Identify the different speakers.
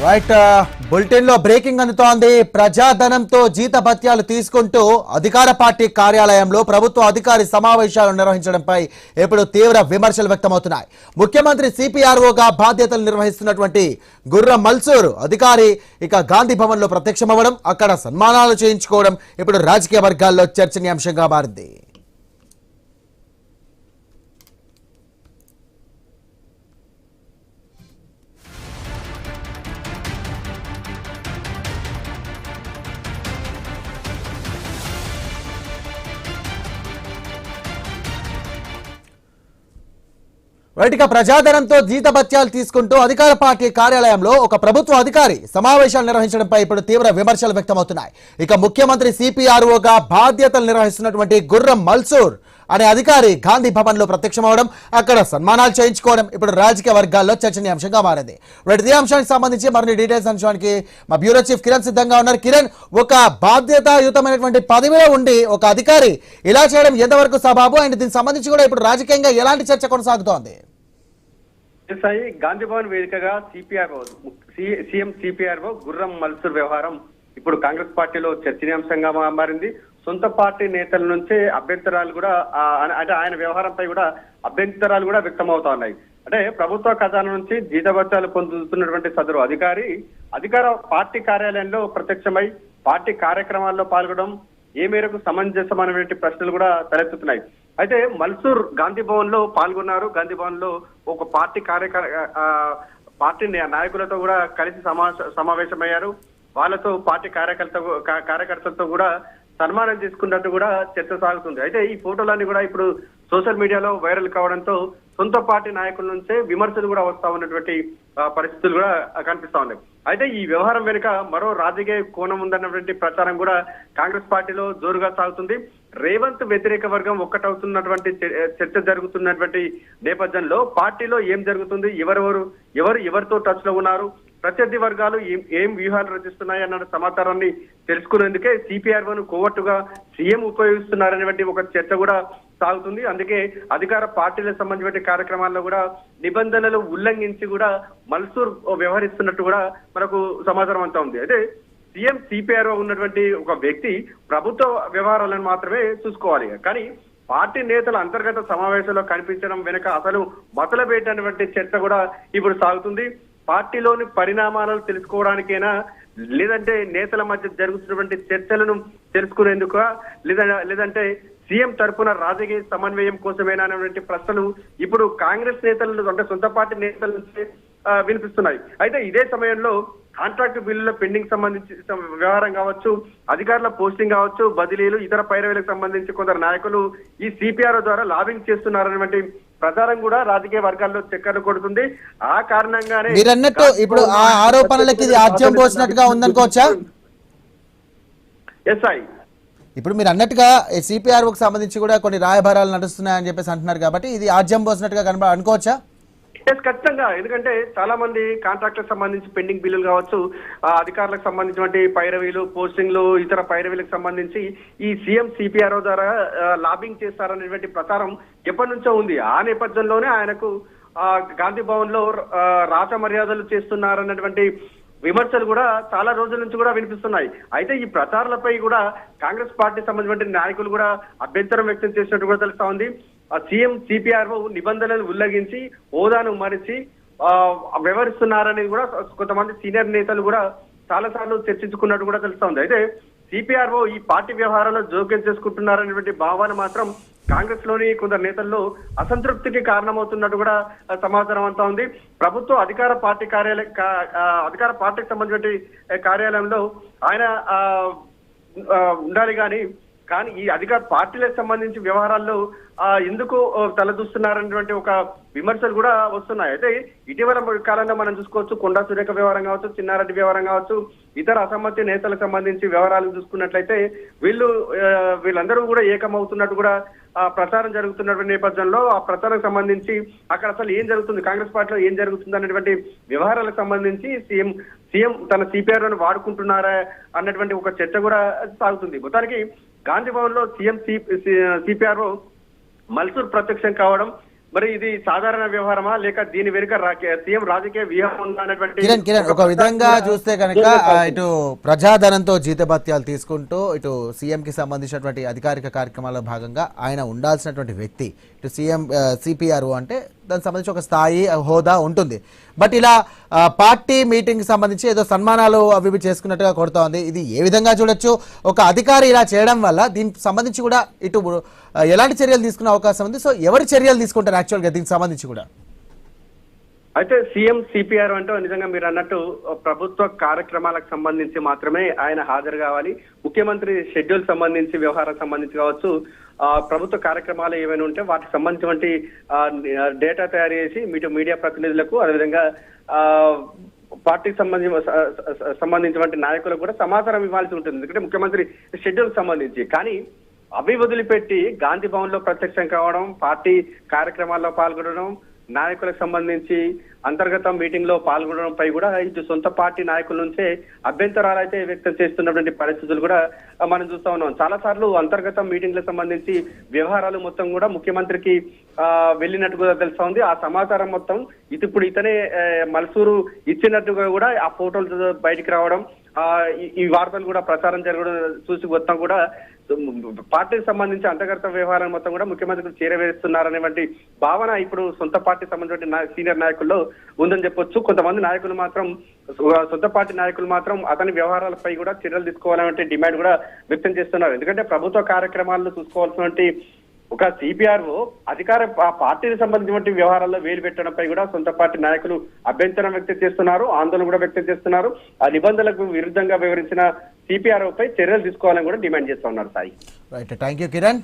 Speaker 1: Right bulletin లో breaking అందుతోంది. ప్రజాధనంతో జీతభత్యాలు తీసుకుంటూ అధికార పార్టీ కార్యాలయంలో ప్రభుత్వ అధికారి సమావేశాలు నిర్వహించడంపై ఇప్పుడు తీవ్ర విమర్శలు వ్యక్తమవుతున్నాయి. ముఖ్యమంత్రి సిపిఆర్ఓగా బాధ్యతలు నిర్వహిస్తున్నటువంటి గుర్రం మల్సూర్ అధికారి ఇక గాంధీ భవన్ లో ప్రత్యక్షమవ్వడం, అక్కడ సన్మానాలు చేయించుకోవడం ఇప్పుడు రాజకీయ వర్గాల్లో చర్చనీయాంశంగా మారింది. రైట్గా ప్రజాధనంతో జీతభత్యాలు తీసుకుంటూ అధికార పార్టీ కార్యాలయంలో ఒక ప్రభుత్వ అధికారి సమావేశాలు నిర్వహించడంపై ఇప్పుడు తీవ్ర విమర్శలు వ్యక్తమవుతున్నాయి. ఇక ముఖ్యమంత్రి సిపిఆర్ఓగా బాధ్యతలు నిర్వహిస్తున్నటువంటి గుర్రం మల్సూర్ అనే అధికారి గాంధీ భవన్ లో ప్రత్యక్షమవడం, అక్కడ సన్మానాలు చేయించుకోవడం ఇప్పుడు రాజకీయ వర్గాల్లో చర్చనీయాంశంగా మారింది. రైట్, ఈ అంశానికి సంబంధించి మరిన్ని డీటెయిల్స్ అంశానికి మా బ్యూరో చీఫ్ కిరణ్ సిద్ధంగా ఉన్నారు. కిరణ్, ఒక బాధ్యతాయుతమైనటువంటి పదవిలో ఉండి ఒక అధికారి ఇలా చేయడం ఎంతవరకు సబాబు అండ్ దీనికి సంబంధించి కూడా ఇప్పుడు రాజకీయంగా ఎలాంటి చర్చ కొనసాగుతోంది?
Speaker 2: గాంధీ భవన్ వేదికగా సీఎం సిపిఆర్ఓ గుర్రం మల్సూర్ వ్యవహారం ఇప్పుడు కాంగ్రెస్ పార్టీలో చర్చనీయాంశంగా మారింది. సొంత పార్టీ నేతల నుంచే అభ్యంతరాలు కూడా అంటే ఆయన వ్యవహారంపై కూడా అభ్యంతరాలు కూడా వ్యక్తమవుతా ఉన్నాయి. అంటే ప్రభుత్వ ఖజానా నుంచి జీతభత్యాలు పొందుతున్నటువంటి సదరు అధికార పార్టీ కార్యాలయంలో ప్రత్యక్షమై పార్టీ కార్యక్రమాల్లో పాల్గొనడం ఏ మేరకు సమంజసమైనటువంటి ప్రశ్నలు కూడా తలెత్తుతున్నాయి. అయితే మల్సూర్ గాంధీ భవన్ లో పాల్గొన్నారు. గాంధీ భవన్ లో ఒక పార్టీ నాయకులతో కూడా కలిసి సమావేశమయ్యారు. వాళ్ళతో పార్టీ కార్యకర్తలతో కూడా సన్మానం చేసుకున్నట్టు కూడా చర్చ సాగుతుంది. అయితే ఈ ఫోటోలన్నీ కూడా ఇప్పుడు సోషల్ మీడియాలో వైరల్ కావడంతో సొంత పార్టీ నాయకుల నుంచే విమర్శలు కూడా వస్తా ఉన్నటువంటి పరిస్థితులు కూడా కనిపిస్తా ఉన్నాయి. అయితే ఈ వ్యవహారం వెనుక మరో రాజకీయ కోణం ఉందన్నటువంటి ప్రచారం కూడా కాంగ్రెస్ పార్టీలో జోరుగా సాగుతుంది. రేవంత్ వ్యతిరేక వర్గం ఒక్కటవుతున్నటువంటి చర్చ జరుగుతున్నటువంటి నేపథ్యంలో పార్టీలో ఏం జరుగుతుంది, ఎవరితో టచ్ లో ఉన్నారు, ప్రత్యర్థి వర్గాలు ఏం వ్యూహాలు రచిస్తున్నాయి అన్న సమాచారాన్ని తెలుసుకునేందుకే సిపిఆర్ఓను కోవట్టుగా సీఎం ఉపయోగిస్తున్నారనేటువంటి ఒక చర్చ కూడా సాగుతుంది. అందుకే అధికార పార్టీలకు సంబంధించిన కార్యక్రమాల్లో కూడా నిబంధనలు ఉల్లంఘించి కూడా మల్సూర్ వ్యవహరిస్తున్నట్టు కూడా మనకు సమాచారం అంతా ఉంది. అయితే సీఎం సిపిఆర్ఓ ఉన్నటువంటి ఒక వ్యక్తి ప్రభుత్వ వ్యవహారాలను మాత్రమే చూసుకోవాలి. కానీ పార్టీ నేతల అంతర్గత సమావేశంలో కనిపించడం వెనుక అసలు మొదలుపెట్టినటువంటి చర్చ కూడా ఇప్పుడు సాగుతుంది. పార్టీలోని పరిణామాలను తెలుసుకోవడానికైనా, లేదంటే నేతల మధ్య జరుగుతున్నటువంటి చర్చలను తెలుసుకునేందుకు, లేదంటే సీఎం తరఫున రాజకీయ సమన్వయం కోసమేనా అనేటువంటి ప్రశ్నలు ఇప్పుడు కాంగ్రెస్ నేతలు అంటే సొంత పార్టీ నేతల నుంచి వినిపిస్తున్నాయి. అయితే ఇదే సమయంలో కాంట్రాక్ట్ బిల్లుల పెండింగ్ సంబంధించి వ్యవహారం కావచ్చు, అధికారుల పోస్టింగ్ కావచ్చు, బదిలీలు, ఇతర పైరవీలకు సంబంధించి కొందరు నాయకులు ఈ సిపిఆర్ఓ ద్వారా లాబింగ్ చేస్తున్నారనేటువంటి ప్రచారం కూడా రాజకీయ వర్గాల్లో చక్కర్లు కొడుతుంది. ఆ కారణంగానే
Speaker 1: మీరన్నట్టు ఇప్పుడు ఆ ఆరోపణలకి ఇది ఆజ్యం పోసినట్టుగా ఉందనుకోవచ్చా? ఇప్పుడు మీరు అన్నట్టుగా సిపిఆర్ఓకి సంబంధించి కూడా కొన్ని రాయబారాలు నడుస్తున్నాయని చెప్పేసి అంటున్నారు కాబట్టి ఇది ఆజ్యం పోసినట్టుగా అనుకోవచ్చా?
Speaker 2: ఖచ్చితంగా. ఎందుకంటే చాలా మంది కాంట్రాక్టులకు సంబంధించి పెండింగ్ బిల్లులు కావచ్చు, అధికారులకు సంబంధించినటువంటి పైరవీలు, పోస్టింగ్లు, ఇతర పైరవీలకు సంబంధించి ఈ సీఎం సిపిఆర్ఓ ద్వారా లాబింగ్ చేస్తారనేటువంటి ప్రచారం ఎప్పటి నుంచో ఉంది. ఆ నేపథ్యంలోనే ఆయనకు గాంధీ భవన్ లో రాచ మర్యాదలు చేస్తున్నారన్నటువంటి విమర్శలు కూడా చాలా రోజుల నుంచి కూడా వినిపిస్తున్నాయి. అయితే ఈ ప్రచారాలపై కూడా కాంగ్రెస్ పార్టీ సంబంధించిన నాయకులు కూడా అభ్యంతరం వ్యక్తం చేసినట్టు కూడా తెలుస్తా ఉంది. సీఎం సిపిఆర్ఓ నిబంధనలు ఉల్లంఘించి హోదాను మరిచి వ్యవహరిస్తున్నారనేది కూడా కొంతమంది సీనియర్ నేతలు కూడా చాలా సార్లు చర్చించుకున్నట్టు కూడా తెలుస్తా ఉంది. అయితే సిపిఆర్ఓ ఈ పార్టీ వ్యవహారాల్లో జోక్యం చేసుకుంటున్నారనేటువంటి భావన మాత్రం కాంగ్రెస్ లోని కొందరు నేతల్లో అసంతృప్తికి కారణమవుతున్నట్టు కూడా సమాచారం అంతా ఉంది. ప్రభుత్వ అధికార పార్టీకి సంబంధించిన కార్యాలయంలో ఆయన ఉండాలి కానీ ఈ అధికార పార్టీలకు సంబంధించి వ్యవహారాల్లో ఎందుకు తలదూస్తున్నారనేటువంటి ఒక విమర్శలు కూడా వస్తున్నాయి. అయితే ఇటీవల కాలంలో మనం చూసుకోవచ్చు, కొండా సురేఖ వ్యవహారం కావచ్చు, చిన్నారెడ్డి వ్యవహారం కావచ్చు, ఇతర అసమ్మతి నేతలకు సంబంధించి వ్యవహారాలు చూసుకున్నట్లయితే వీళ్ళందరూ కూడా ఏకమవుతున్నట్టు కూడా ప్రచారం జరుగుతున్నటువంటి నేపథ్యంలో ఆ ప్రచారానికి సంబంధించి అక్కడ అసలు ఏం జరుగుతుంది, కాంగ్రెస్ పార్టీలో ఏం జరుగుతుంది అనేటువంటి వ్యవహారాలకు సంబంధించి సీఎం తన సిపిఆర్ఓను వాడుకుంటున్నారా అన్నటువంటి ఒక చర్చ కూడా సాగుతుంది. మొత్తానికి గాంధీ భవన్ లో సీఎం సిపిఆర్ఓ మల్సూర్ ప్రత్యక్షం కావడం, మరి ఇది సాధారణ వ్యవహారమా లేక దీని వెనుక సీఎం రాజకీయ వ్యూహం ఉందా అనేటువంటి
Speaker 1: కిరణ్ ఒక విధంగా చూస్తే కనుక ఇటు ప్రజాధనంతో జీతభత్యాలు తీసుకుంటూ ఇటు సీఎం కి సంబంధించినటువంటి అధికారిక కార్యక్రమాల్లో భాగంగా ఆయన ఉండాల్సినటువంటి వ్యక్తి ఇటు సీఎం సిపిఆర్ఓ అంటే దానికి సంబంధించి ఒక స్థాయి హోదా ఉంటుంది. బట్ ఇలా పార్టీ మీటింగ్ సంబంధించి ఏదో సన్మానాలు అవి చేసుకున్నట్టుగా కొడుతోంది. ఇది ఏ విధంగా చూడొచ్చు? ఒక అధికారి ఇలా చేయడం వల్ల దీనికి సంబంధించి కూడా ఇటు ఎలాంటి చర్యలు తీసుకునే అవకాశం ఉంది? సో ఎవరి చర్యలు తీసుకుంటారు యాక్చువల్గా దీనికి సంబంధించి కూడా?
Speaker 2: అయితే సీఎం సిపిఆర్ అంటే నిజంగా మీరు అన్నట్టు ప్రభుత్వ కార్యక్రమాలకు సంబంధించి మాత్రమే ఆయన హాజరు కావాలి. ముఖ్యమంత్రి షెడ్యూల్ సంబంధించి వ్యవహారం సంబంధించి కావచ్చు, ప్రభుత్వ కార్యక్రమాలు ఏమైనా ఉంటే వాటికి సంబంధించినటువంటి డేటా తయారు చేసి మీడియా ప్రతినిధులకు అదేవిధంగా పార్టీకి సంబంధించినటువంటి నాయకులకు కూడా సమాచారం ఇవ్వాల్సి ఉంటుంది. ఎందుకంటే ముఖ్యమంత్రి షెడ్యూల్ సంబంధించి. కానీ అవి వదిలిపెట్టి గాంధీ భవన్ లో ప్రత్యక్షం కావడం, పార్టీ కార్యక్రమాల్లో పాల్గొనడం, నాయకులకు సంబంధించి అంతర్గత మీటింగ్ లో పాల్గొనడంపై కూడా ఇటు సొంత పార్టీ నాయకుల నుంచే అభ్యంతరాలు అయితే వ్యక్తం చేస్తున్నటువంటి పరిస్థితులు కూడా మనం చూస్తా ఉన్నాం. చాలా సార్లు అంతర్గత మీటింగ్లకు సంబంధించి వ్యవహారాలు మొత్తం కూడా ముఖ్యమంత్రికి వెళ్ళినట్టుగా తెలుస్తా ఉంది. ఆ సమాచారం మొత్తం ఇప్పుడు ఇతనే మల్సూరు ఇచ్చినట్టుగా కూడా ఆ ఫోటోలు బయటికి రావడం, ఈ వార్తలు కూడా ప్రచారం జరగడం చూసి మొత్తం కూడా పార్టీకి సంబంధించి అంతర్గత వ్యవహారం మొత్తం కూడా ముఖ్యమంత్రికి చేరవేస్తున్నారనేటువంటి భావన ఇప్పుడు సొంత పార్టీ సంబంధించిన సీనియర్ నాయకుల్లో ఉందని చెప్పొచ్చు. కొంతమంది నాయకులు మాత్రం, సొంత పార్టీ నాయకులు మాత్రం అతని వ్యవహారాలపై కూడా చర్యలు తీసుకోవాలనే డిమాండ్ కూడా వ్యక్తం చేస్తున్నారు. ఎందుకంటే ప్రభుత్వ కార్యక్రమాలను చూసుకోవాల్సినటువంటి ఒక సిపిఆర్ఓ అధికార పార్టీకి సంబంధించిన వ్యవహారాల్లో వేలు పెట్టడంపై కూడా సొంత పార్టీ నాయకులు అభ్యంతరం వ్యక్తం చేస్తున్నారు, ఆందోళన కూడా వ్యక్తం చేస్తున్నారు. ఆ నిబంధనలకు విరుద్ధంగా వివరించిన సిపిఆర్ఓపై చర్యలు తీసుకోవాలని కూడా డిమాండ్ చేస్తున్నారు. Sai,
Speaker 1: right, thank you Kiran.